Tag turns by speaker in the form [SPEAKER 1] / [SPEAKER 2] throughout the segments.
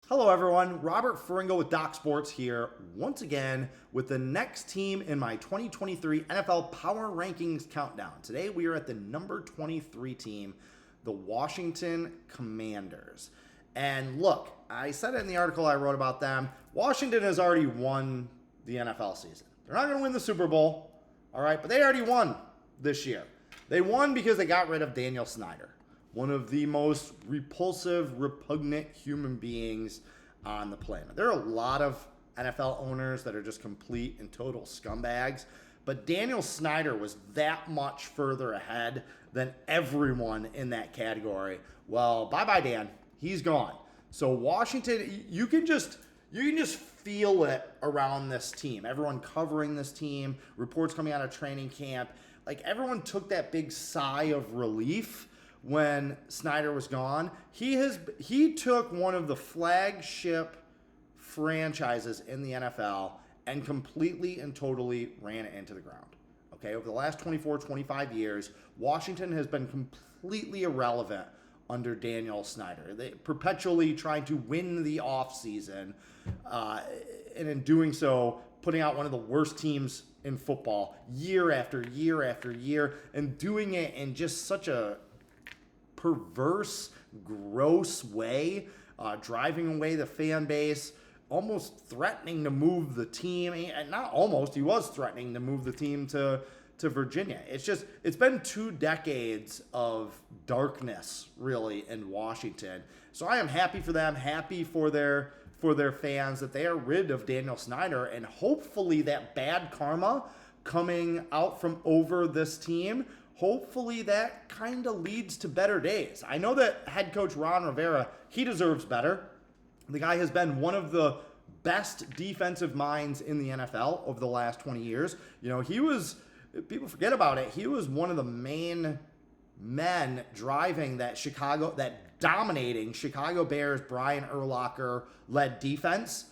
[SPEAKER 1] Hello everyone, Robert Ferringo with Doc Sports here, once again with the next team in my 2023 NFL Power Rankings Countdown. Today we are at the number 23 team, the Washington Commanders. And look, I said it in the article I wrote about them, Washington has already won the NFL season. They're not going to win the Super Bowl, all right, but they already won this year. They won because they got rid of Daniel Snyder, one of the most repulsive, repugnant human beings on the planet. There are a lot of NFL owners that are just complete and total scumbags, but Daniel Snyder was that much further ahead than everyone in that category. Well, bye-bye, Dan. He's gone. So Washington, you can just feel it around this team. Everyone covering this team, reports coming out of training camp, like everyone took that big sigh of relief when Snyder was gone. He took one of the flagship franchises in the NFL and completely and totally ran it into the ground. Okay, over the last 24, 25 years, Washington has been completely irrelevant under Daniel Snyder. They perpetually trying to win the offseason, and in doing so, putting out one of the worst teams in football year after year after year, and doing it in just such a perverse, gross way, driving away the fan base, almost threatening to move the team. And not almost, he was threatening to move the team to Virginia. It's been 2 decades of darkness, really, in Washington. So I am happy for them, happy for their fans that they are rid of Daniel Snyder, and hopefully that bad karma coming out from over this team, hopefully that kind of leads to better days. I know that head coach Ron Rivera, he deserves better. The guy has been one of the best defensive minds in the NFL over the last 20 years. You know, people forget about it, he was one of the main men driving that dominating Chicago Bears, Brian Urlacher led defense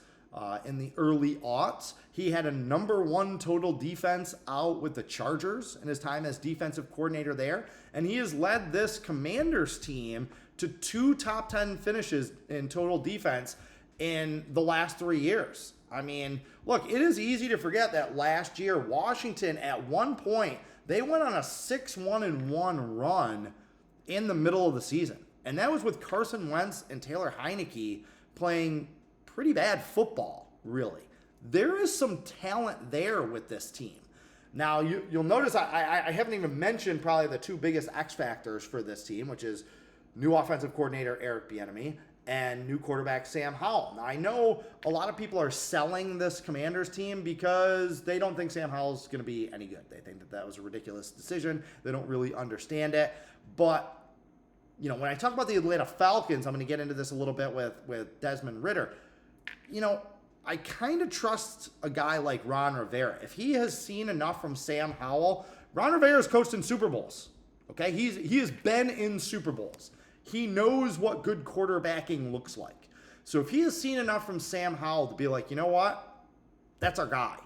[SPEAKER 1] in the early aughts. He had a number 1 total defense out with the Chargers in his time as defensive coordinator there. And he has led this Commanders team to 2 top 10 finishes in total defense in the last 3 years. I mean, look, it is easy to forget that last year, Washington at one point, they went on a 6-1-1 run in the middle of the season. And that was with Carson Wentz and Taylor Heineke playing pretty bad football, really. There is some talent there with this team. Now, you'll notice I haven't even mentioned probably the 2 biggest X factors for this team, which is new offensive coordinator Eric Bieniemy and new quarterback Sam Howell. Now, I know a lot of people are selling this Commanders team because they don't think Sam Howell's going to be any good. They think that was a ridiculous decision. They don't really understand it. But you know, when I talk about the Atlanta Falcons, I'm going to get into this a little bit with Desmond Ridder. You know, I kind of trust a guy like Ron Rivera. If he has seen enough from Sam Howell, Ron Rivera's coached in Super Bowls. Okay, he has been in Super Bowls. He knows what good quarterbacking looks like. So if he has seen enough from Sam Howell to be like, you know what, that's our guy.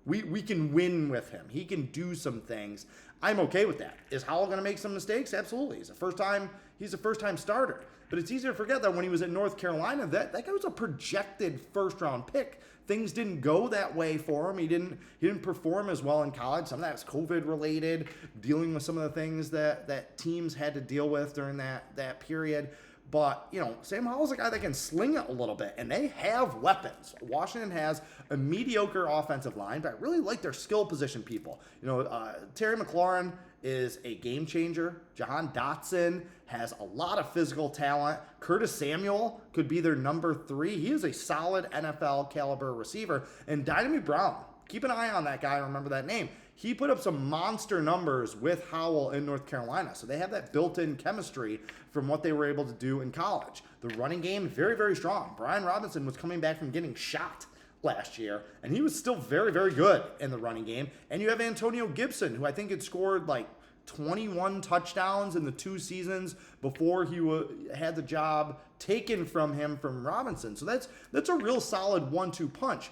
[SPEAKER 1] We can win with him. He can do some things. I'm okay with that. Is Howell going to make some mistakes? Absolutely. He's a first-time starter. But it's easy to forget that when he was at North Carolina, that guy was a projected first-round pick. Things didn't go that way for him. He didn't perform as well in college. Some of that was COVID-related, dealing with some of the things that teams had to deal with during that period. But, you know, Sam Howell's a guy that can sling it a little bit, and they have weapons. Washington has a mediocre offensive line, but I really like their skill position people. You know, Terry McLaurin is a game changer. Jahan Dotson has a lot of physical talent. Curtis Samuel could be their number 3. He is a solid NFL caliber receiver. And Dynamite Brown, keep an eye on that guy. Remember that name. He put up some monster numbers with Howell in North Carolina. So they have that built-in chemistry from what they were able to do in college. The running game, very, very strong. Brian Robinson was coming back from getting shot last year, and he was still very, very good in the running game. And you have Antonio Gibson, who I think had scored like 21 touchdowns in the 2 seasons before he had the job taken from him from Robinson. So that's a real solid 1-2 punch.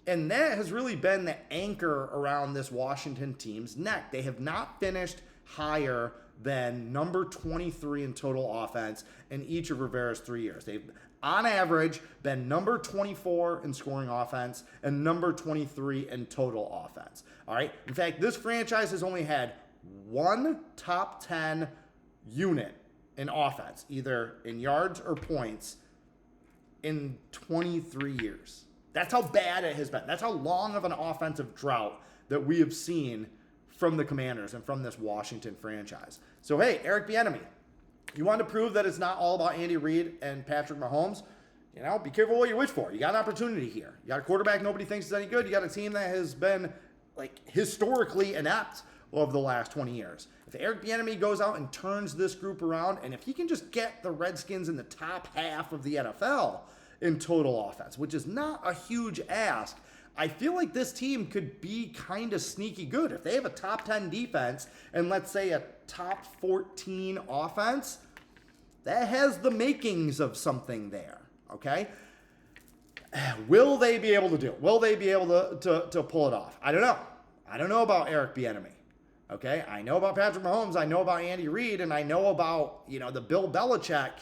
[SPEAKER 1] And that has really been the anchor around this Washington team's neck. They have not finished higher than number 23 in total offense in each of Rivera's 3 years. on average, been number 24 in scoring offense and number 23 in total offense. All right. In fact, this franchise has only had one top 10 unit in offense, either in yards or points, in 23 years. That's how bad it has been. That's how long of an offensive drought that we have seen from the Commanders and from this Washington franchise. So, hey, Eric Bieniemy, you want to prove that it's not all about Andy Reid and Patrick Mahomes? You know, be careful what you wish for. You got an opportunity here. You got a quarterback nobody thinks is any good. You got a team that has been, like, historically inept over the last 20 years. If Eric Bieniemy goes out and turns this group around, and if he can just get the Redskins in the top half of the NFL in total offense, which is not a huge ask, I feel like this team could be kind of sneaky good. If they have a top 10 defense and let's say a top 14 offense, that has the makings of something there, okay? Will they be able to do it? Will they be able to pull it off? I don't know. I don't know about Eric Bieniemy, okay? I know about Patrick Mahomes. I know about Andy Reid, and I know about, you know, the Bill Belichick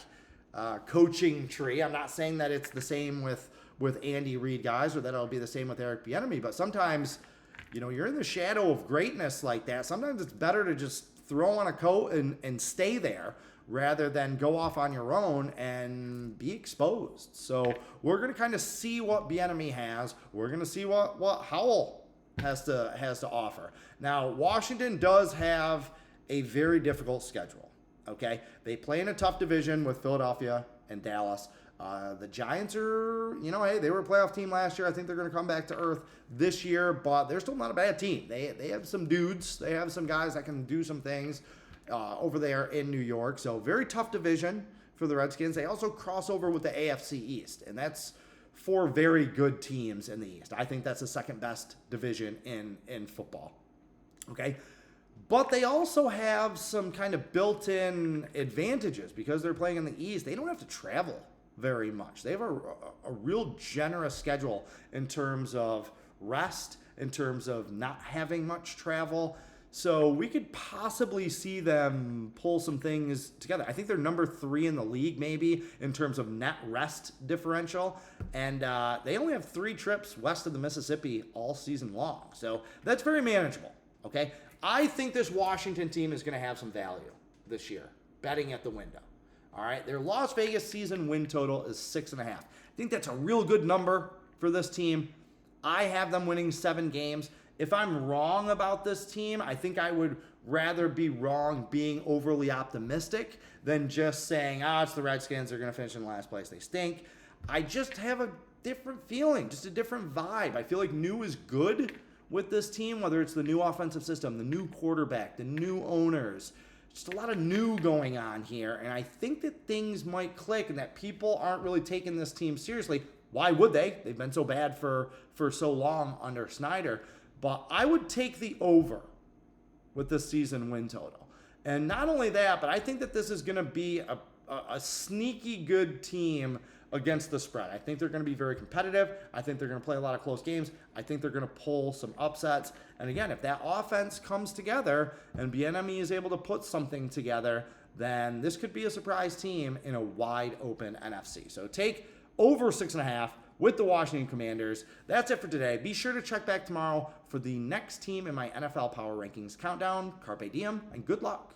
[SPEAKER 1] coaching tree. I'm not saying that it's the same with Andy Reid guys or that it'll be the same with Eric Bieniemy, but sometimes, you know, you're in the shadow of greatness like that. Sometimes it's better to just throw on a coat and stay there rather than go off on your own and be exposed. So we're going to kind of see what Bieniemy has. We're going to see what Howell has to offer. Now, Washington does have a very difficult schedule, okay? They play in a tough division with Philadelphia and Dallas. The Giants are, you know, hey, they were a playoff team last year. I think they're going to come back to earth this year, but they're still not a bad team. They have some dudes. They have some guys that can do some things over there in New York. So very tough division for the Redskins. They also cross over with the AFC East, and that's 4 very good teams in the East. I think that's the second best division in football. Okay. But they also have some kind of built-in advantages because they're playing in the East. They don't have to travel very much. They have a real generous schedule in terms of rest, in terms of not having much travel. So we could possibly see them pull some things together. I think they're number 3 in the league, maybe, in terms of net rest differential. And they only have 3 trips west of the Mississippi all season long. So that's very manageable, okay? I think this Washington team is going to have some value this year, betting at the window. All right, their Las Vegas season win total is 6.5. I think that's a real good number for this team. I have them winning 7 games. If I'm wrong about this team, I think I would rather be wrong being overly optimistic than just saying, it's the Redskins, they're going to finish in last place, they stink. I just have a different feeling, just a different vibe. I feel like new is good with this team, whether it's the new offensive system, the new quarterback, the new owners. Just a lot of new going on here, and I think that things might click and that people aren't really taking this team seriously. Why would they? They've been so bad for so long under Snyder. But I would take the over with this season win total. And not only that, but I think that this is going to be a sneaky good team against the spread. I think they're going to be very competitive. I think they're going to play a lot of close games. I think they're going to pull some upsets. And again, if that offense comes together and Bieniemy is able to put something together, then this could be a surprise team in a wide open NFC. So take over 6.5 with the Washington Commanders. That's it for today. Be sure to check back tomorrow for the next team in my NFL Power Rankings countdown. Carpe diem and good luck.